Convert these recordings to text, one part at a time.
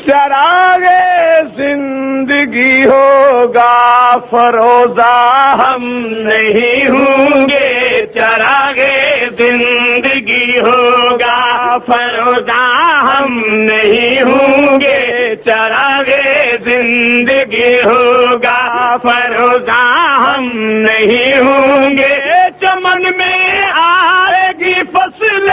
چراغے زندگی ہوگا فروزہ ہم نہیں ہوں گے، چراغے زندگی ہوگا فروزہ ہم نہیں ہوں گے، چراغے زندگی ہوگا فروزہ ہم نہیں ہوں گے، چمن میں آئے گی فصل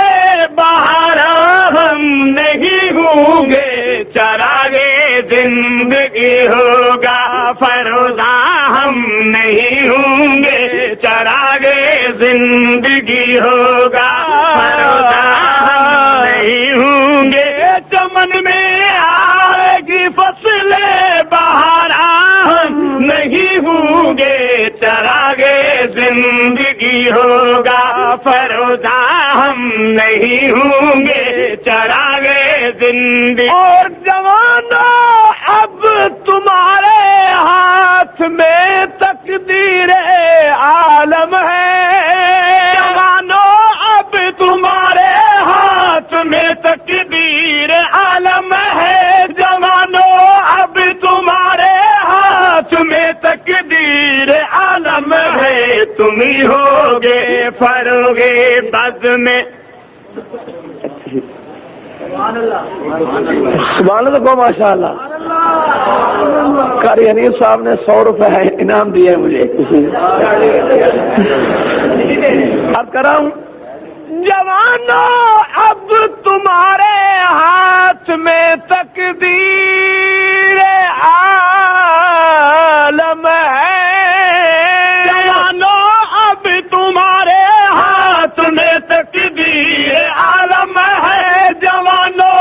بہارا ہم نہیں ہوں گے، چراغے زندگی ہوگا فروزہ ہم نہیں ہوں گے، چراغے زندگی ہوگا فروزہ ہم نہیں ہوں گے، چمن میں آئے گی فصل بہارا ہم نہیں ہوں گے، چراغے زندگی ہوگا فروزہ ہم نہیں ہوں گے، چراغے زندگی۔ اور جوانوں اب تمہارے ہاتھ میں تقدیر عالم ہے، جوانوں اب تمہارے ہاتھ میں تقدیر عالم ہے، جوانوں اب تمہارے ہاتھ میں تقدیر عالم ہے، تم ہی ہوگے فروغے بز میں۔ سبحان اللہ کو ماشاء اللہ۔ قاری حنیف صاحب نے 100 روپے انعام دیا ہے مجھے۔ اب کراؤں، جوانوں اب تمہارے ہاتھ میں تقدیر عالم ہے، جوانوں اب تمہارے ہاتھ میں تقدیر عالم ہے، جوانوں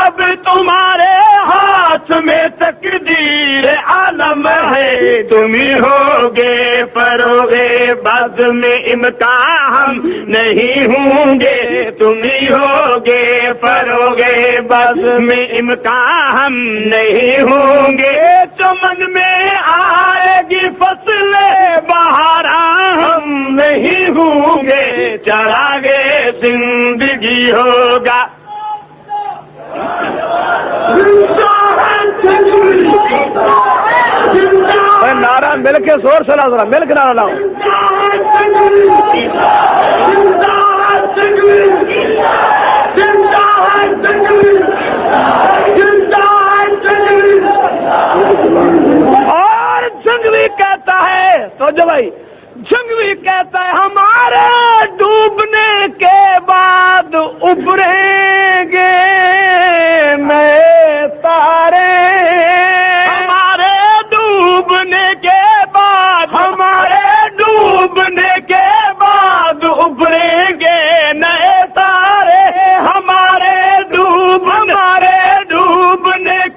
اب تمہارے ہاتھ میں تقدیر عالم ہے، تم ہی ہوگے فروغے بز میں امکان ہم نہیں ہوں گے، تم ہی ہوگے فروغے بز میں امکان ہم نہیں ہوں گے، چمن میں آئے گی فصل بہارا ہم نہیں ہوں گے، چراغے زندگی ہوگا۔ نعرہ مل کے زور سے لاؤ، ذرا مل کے نعرہ لاؤ۔ اور جنگوی کہتا ہے، تو جو بھائی جنگوی کہتا ہے ہمارے ڈوبنے کے بعد ابھریں گے نئے تارے، ہمارے ڈوبنے کے بعد، ہمارے ڈوبنے کے بعد ابھریں گے نئے تارے، ہمارے ڈوبنے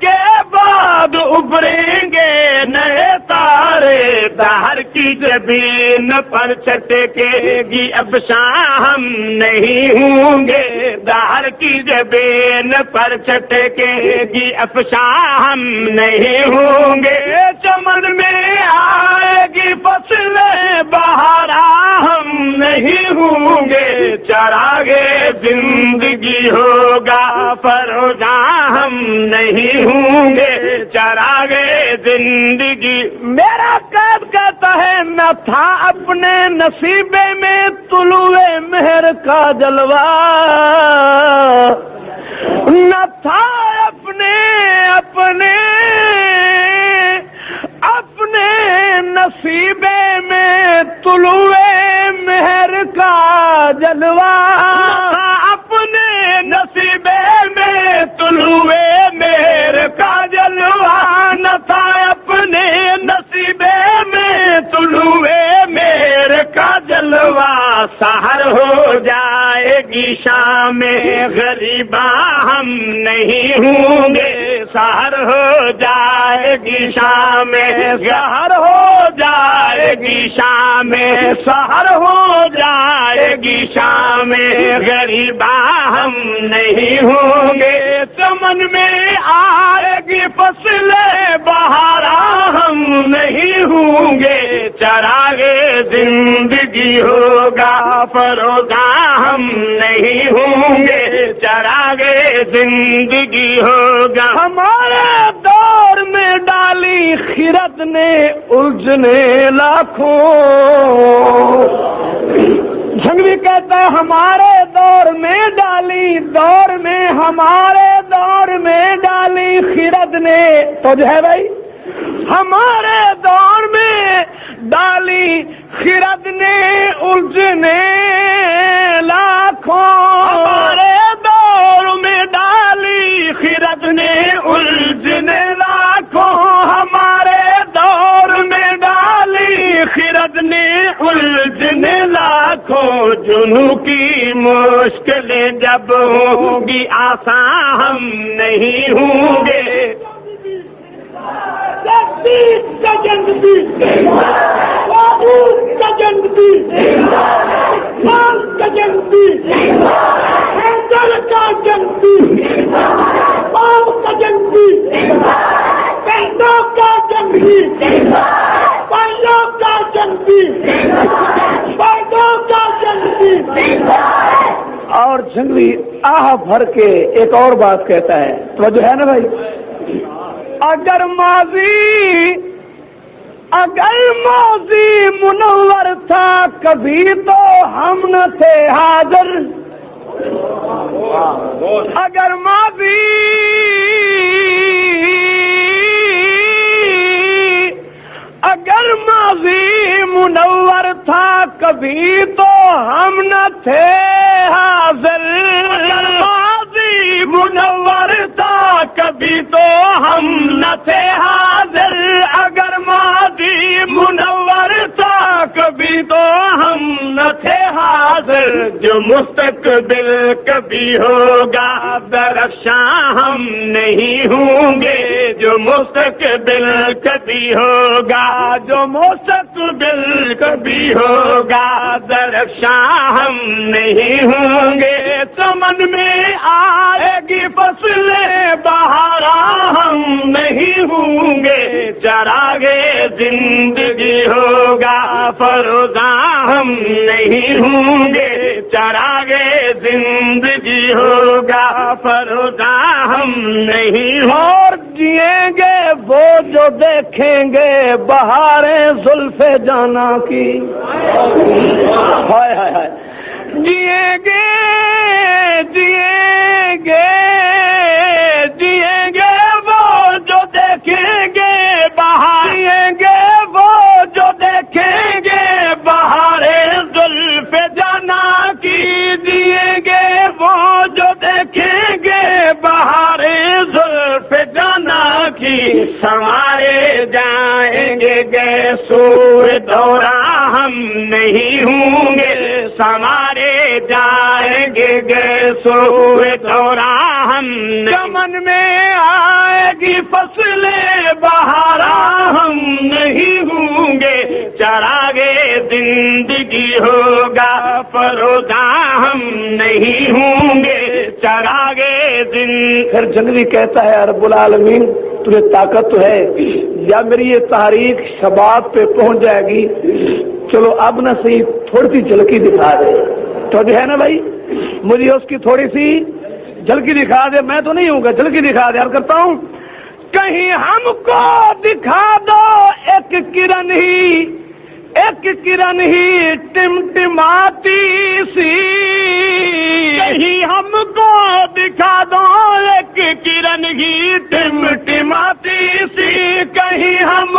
کے بعد ابھریں گے نئے تارے، دہر کی زمین پر چھٹکے گی اب شام نہیں ہوں گے، دہر کی زمین پر چھٹکے گی اب شام نہیں ہوں گے، چمن میں آئے گی فصل بہارا ہم نہیں ہوں گے، چراغے زندگی ہوگا فروزہ ہم نہیں ہوں گے، چراغے زندگی۔ میرا قید کہتا ہے نہ تھا اپنے نصیبے میں طلوع مہر کا جلوہ، نہ تھا اپنے نصیبے میں طلوع مہر کا جلوہ، اپنے نصیبے میں طلوع مہر کا جلوہ، نہ تھا اپنے نصیبے میں طلوع مہر کا جلوہ، سحر ہو جائے گی شام غریباں ہم نہیں ہوں گے، سحر ہو جائے گی شام، سحر ہو جائے گی شام، سحر ہو جائے گی شام غریباں ہم نہیں ہوں گے، چمن میں آئے گی فصل بہارا ہم نہیں ہوں گے، چراغے زندگی ہوگا فروزہ ہم نہیں ہوں گے، چراغے زندگی ہوگا. ہمارے دور میں ڈالی خرد نے الجھنے لاکھوں. جھنگوی کہتا ہے ہمارے دور میں ڈالی، دور میں ہمارے دور میں ڈالی خرد نے، تو جو ہے بھائی ہمارے دور میں ڈالی خرد نے الجھنے لاکھوں. ہمارے دور میں ڈالی خرد نے الجھنے لاکھوں. ہمارے دور میں ڈالی خرد نے الجھنے لاکھوں. جنوں کی مشکلیں جب ہوں گی آسان ہم نہیں ہوں گے. کا جنگ بھی کا جنگ بھی کا جنگ بھی حیدر کا جنگ بھی پاؤ کا جنگ بھی پہنوں کا جنگ بھی پہلوں کا جنگ بھی پہنوں کا جنگ بھی. اور جنگلی آہ بھر کے ایک اور بات کہتا ہے، تو جو ہے نا بھائی، اگر ماضی منور تھا کبھی تو ہم نہ تھے حاضر. اگر ماضی منور تھا کبھی تو ہم نہ تھے حاضر. اگر ماضی منور تھا کبھی تو ہم نہ تھے حاضر. اگر ماضی منور تھا کبھی تو ہم نہ تھے حاضر. جو مستقبل کبھی ہوگا درخشاں ہم نہیں ہوں گے. جو مستقبل کبھی ہوگا، جو مستقبل کبھی ہوگا درخشاں ہم نہیں ہوں گے. چمن میں آئے گی فصلیں بہاراں ہم نہیں ہوں گے. چراغے زندگی ہوگا فروزاں ہم نہیں ہوں گے. چراغے زندگی ہوگا فروزاں ہم نہیں ہوں. اور جئیں گے وہ جو دیکھیں گے بہاریں زلف جانا کی. ہائے ہائے ہائے. جئیں گے جئیں گے جئیں گے وہ جو دیکھیں گے بہاریں گے وہ جو دیکھیں گے بہاریں زلف جانا کی. جئیں گے وہ جو دیکھیں گے بہاریں زلف جانا کی. سنوارے جائیں گے سور دورہ ہم نہیں ہوں گے. سنوارے جائیں گے سور دورہ ہم. چمن میں آئے گی فصلیں بہاراں ہم نہیں ہوں گے. چراغے زندگی ہوگا فروزاں ہم نہیں ہوں گے. چراغے زندگی. پھر جنگلی کہتا ہے رب العالمین تجھے طاقت تو ہے، یا میری یہ تحریک شباب پہ پہنچ جائے گی، چلو اب نہ صحیح تھوڑی سی جھلکی دکھا دے. تو جو ہے نا بھائی مجھے اس کی تھوڑی سی جھلکی دکھا دے. میں تو نہیں ہوں گا، جھلکی دکھا دے. عرض کرتا ہوں کہیں ہم کو دکھا دو ایک کرن ہی ٹمٹماتی سی. کہیں ہم کو دکھا دو ایک کرن ہی ٹمٹماتی سی. کہیں ہم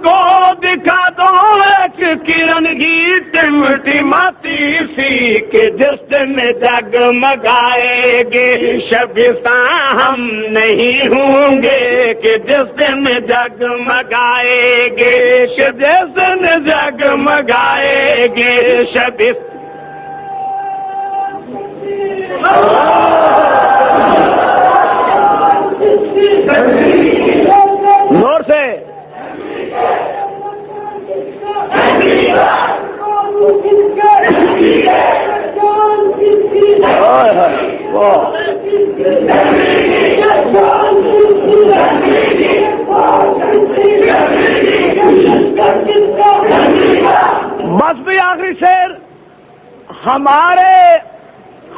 کو دکھا دو ایک کرن ہی ٹمٹماتی سی. کہ جس دن جگمگائے گے شبستان ہم نہیں ہوں گے. کہ جس دن جگمگائے گے جس دن جگمگائے گے شبستان. نور سے بس بھی آخری شعر،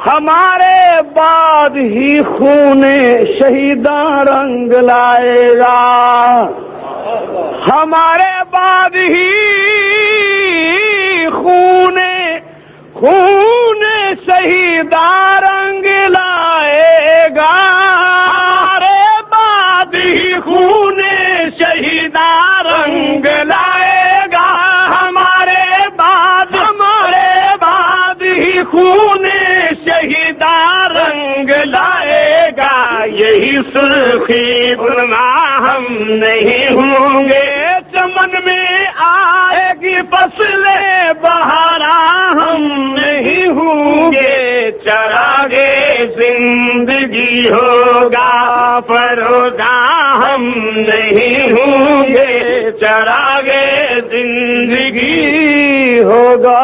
ہمارے بعد ہی خون شہیداں رنگ لائے گا، ہمارے بعد ہی خون شہیداں رنگ لائے گا، ہمارے بعد ہی خون شہیداں رنگ لائے گا، ہمارے بعد ہی خون شہیداں رنگ لائے گا، یہی سرخی بنوا ہم نہیں ہوں گے، چمن میں آئے گی فصل بہارا ہم نہیں ہوں گے، چراغے زندگی ہوگا فروزہ ہم نہیں ہوں گے، چراغے زندگی ہوگا